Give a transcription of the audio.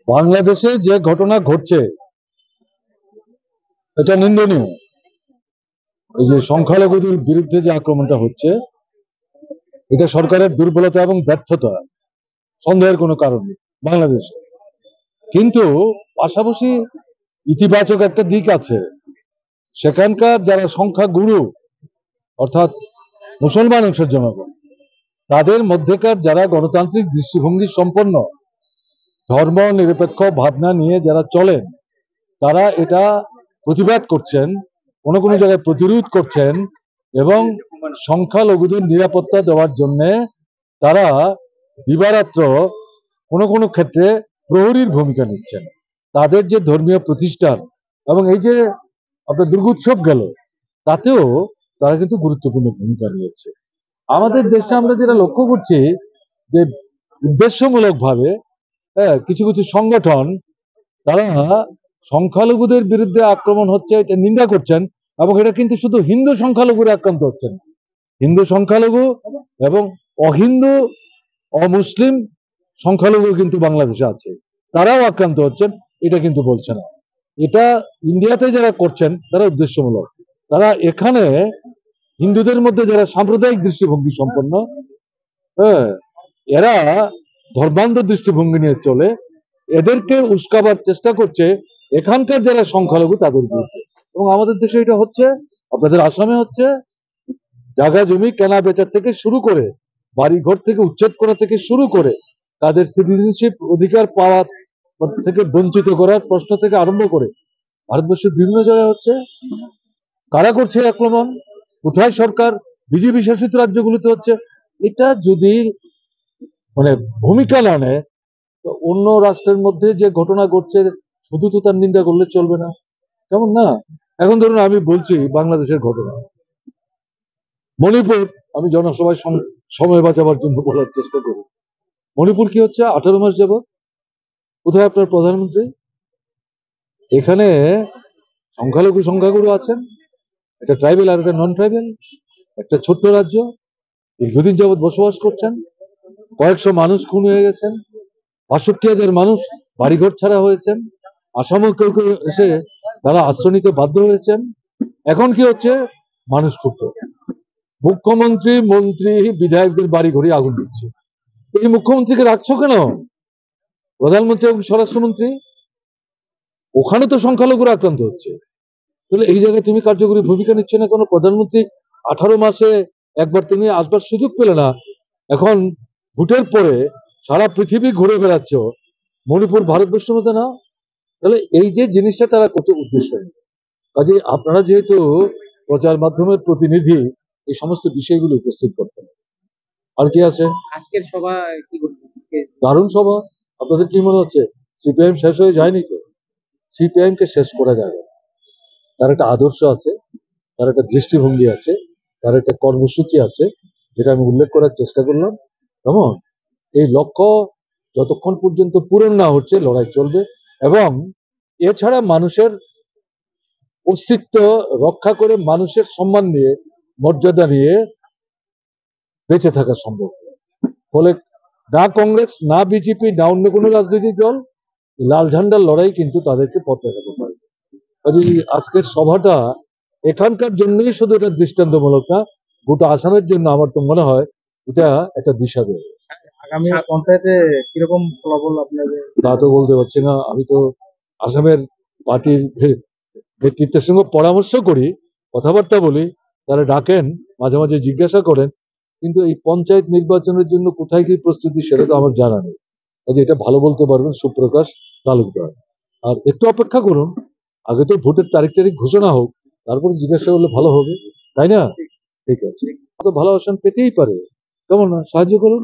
বাংলাদেশে যে ঘটনা ঘটছে এটা নিন্দনীয়। এই যে সংখ্যালঘুদের বিরুদ্ধে যে আক্রমণটা হচ্ছে, এটা সরকারের দুর্বলতা এবং ব্যর্থতা, সন্দেহের কোনো কারণ নেই বাংলাদেশে। কিন্তু পাশাপাশি ইতিবাচক একটা দিক আছে। সেখানকার যারা সংখ্যাগুরু, অর্থাৎ মুসলমান অংশের জনগণ, তাদের মধ্যেকার যারা গণতান্ত্রিক দৃষ্টিভঙ্গি সম্পন্ন, ধর্ম নিরপেক্ষ ভাবনা নিয়ে যারা চলেন, তারা এটা প্রতিবাদ করছেন, কোনো কোনো জায়গায় প্রতিরোধ করছেন, এবং সংখ্যালঘুদের নিরাপত্তা দেওয়ার জন্য তারা দিবারাত্র কোনো কোনো ক্ষেত্রে প্রহরীর ভূমিকা নিচ্ছেন। তাদের যে ধর্মীয় প্রতিষ্ঠান এবং এই যে আপনার দুর্গোৎসব গেল, তাতেও তারা কিন্তু গুরুত্বপূর্ণ ভূমিকা নিয়েছে। আমাদের দেশে আমরা যেটা লক্ষ্য করছি যে উদ্দেশ্যমূলক ভাবে কিছু কিছু সংগঠন তারা সংখ্যালঘুদের বিরুদ্ধে আক্রমণ হচ্ছে এটা নিন্দা করছেন, এবং এটা কিন্তু শুধু হিন্দু সংখ্যালঘুরা আক্রান্ত হচ্ছেন, হিন্দু সংখ্যালঘু এবং অহিন্দু অমুসলিম সংখ্যালঘু কিন্তু বাংলাদেশে আছে, তারাও আক্রান্ত হচ্ছেন, এটা কিন্তু বলছে না। এটা ইন্ডিয়াতে যারা করছেন তারা উদ্দেশ্যমূলক। তারা এখানে হিন্দুদের মধ্যে যারা সাম্প্রদায়িক দৃষ্টিভঙ্গি সম্পন্ন, হ্যাঁ, এরা ধর্মান্ধ দৃষ্টিভঙ্গি নিয়ে চলে, এদেরকে উস্কাবার চেষ্টা করছে এখানকার যারা সংখ্যালঘু তাদের বিরুদ্ধে। এবং আমাদের দেশে এটা হচ্ছে, আপনাদের আসামে হচ্ছে। জায়গা জমি কেনা বেচা থেকে শুরু করে, বাড়ি ঘর থেকে উচ্ছেদ করা থেকে শুরু করে, তাদের সিটিজেনশিপ অধিকার পাওয়া থেকে বঞ্চিত করার প্রশ্ন থেকে আরম্ভ করে ভারতবর্ষের বিভিন্ন জায়গায় হচ্ছে। কারা করছে আক্রমণ? কোথায় সরকার? বিজেপি শাসিত রাজ্যগুলিতে হচ্ছে। এটা যদি মানে ভূমিকা না নেয়, তো অন্য রাষ্ট্রের মধ্যে যে ঘটনা ঘটছে শুধু তো তার নিন্দা করলে চলবে না, কেমন না? এখন ধরুন আমি বলছি বাংলাদেশের ঘটনা, মণিপুর, আমি জনসভায় সময় বাঁচাবার জন্য বলার চেষ্টা করি। মণিপুর কি হচ্ছে? 18 মাস যাবৎ কোথায় আপনার প্রধানমন্ত্রী? এখানে সংখ্যাগুরু আছেন, একটা ট্রাইবেল আর একটা নন ট্রাইবেল, একটা ছোট্ট রাজ্য, দীর্ঘদিন যাবৎ বসবাস করছেন, কয়েকশো মানুষ খুন হয়ে গেছেন, ৬৫,০০০ মানুষ বাড়িঘর ছাড়া হয়েছেন, আসামও কেউ কেউ এসে তারা আশ্রয় নিতে বাধ্য হয়েছেন। এখন কি হচ্ছে? মানুষ ক্ষুব্ধ, মুখ্যমন্ত্রী মন্ত্রী বিধায়কদের বাড়ি ঘরে আগুন দিচ্ছে। এই মুখ্যমন্ত্রীকে রাখছো কেন? প্রধানমন্ত্রী এবং স্বরাষ্ট্রমন্ত্রী, ওখানে তো সংখ্যালঘুরা আক্রান্ত হচ্ছে, তাহলে এই জায়গায় তুমি কার্যকরী ভূমিকা নিচ্ছ না কেন? প্রধানমন্ত্রী 18 মাসে একবার তুমি আসবার সুযোগ পেলে না, এখন ভোটের পরে সারা পৃথিবী ঘুরে বেড়াচ্ছ, মণিপুর ভারতবর্ষের মধ্যে না? তাহলে এই যে জিনিসটা তারা করছে উদ্দেশ্য, কাজে আপনারা যেহেতু প্রচার মাধ্যমের প্রতিনিধি, এই সমস্ত বিষয়গুলো উপস্থিত করতেন। আর কি আছে? আজকের সভা কি দারুণ সভা। আপনাদের কি মনে হচ্ছে সিপিআইএম শেষ হয়ে যায়নি? তো সিপিআইএম কে শেষ করা যাবে। তার একটা আদর্শ আছে, তার একটা দৃষ্টিভঙ্গি আছে, তার একটা কর্মসূচি আছে, যেটা আমি উল্লেখ করার চেষ্টা করলাম। কেমন? এই লক্ষ্য যতক্ষণ পর্যন্ত পূরণ না হচ্ছে লড়াই চলবে, এবং এছাড়া মানুষের অস্তিত্ব রক্ষা করে মানুষের সম্মান নিয়ে, মর্যাদা নিয়ে বেঁচে থাকা সম্ভব। ফলে না কংগ্রেস, না বিজেপি, না অন্য কোনো রাজনৈতিক দল লাল ঝান্ডার লড়াই কিন্তু তাদেরকে পথ দেখাতে পারে। আজকের সভাটা এখানকার জন্যই শুধু এটা দৃষ্টান্তমূলক না, গোটা আসামের জন্য আমার তো মনে হয় এটা একটা দিশা দেবে। আগামী পঞ্চায়েতে কিরকম ফলাফল আপনাদের? তা তো বলতে পারছি না, আমি তো আসামের পার্টির নেতৃত্বের সঙ্গে পরামর্শ করি, কথাবার্তা বলি, তারা ডাকেন, মাঝে মাঝে জিজ্ঞাসা করেন, কিন্তু এই পঞ্চায়েত নির্বাচনের জন্য কোথায় কি প্রস্তুতি সেটা তো আমার জানা নেই। কাজে এটা ভালো বলতে পারবেন সুপ্রকাশ তালুকদার। আর একটু অপেক্ষা করুন, আগে তো ভোটের তারিখ ঘোষণা হোক, তারপরে জিজ্ঞাসা করলে ভালো হবে, তাই না? ঠিক আছে, তো ভালো আসন পেতেই পারে, কেমন না? সাহায্য করুন।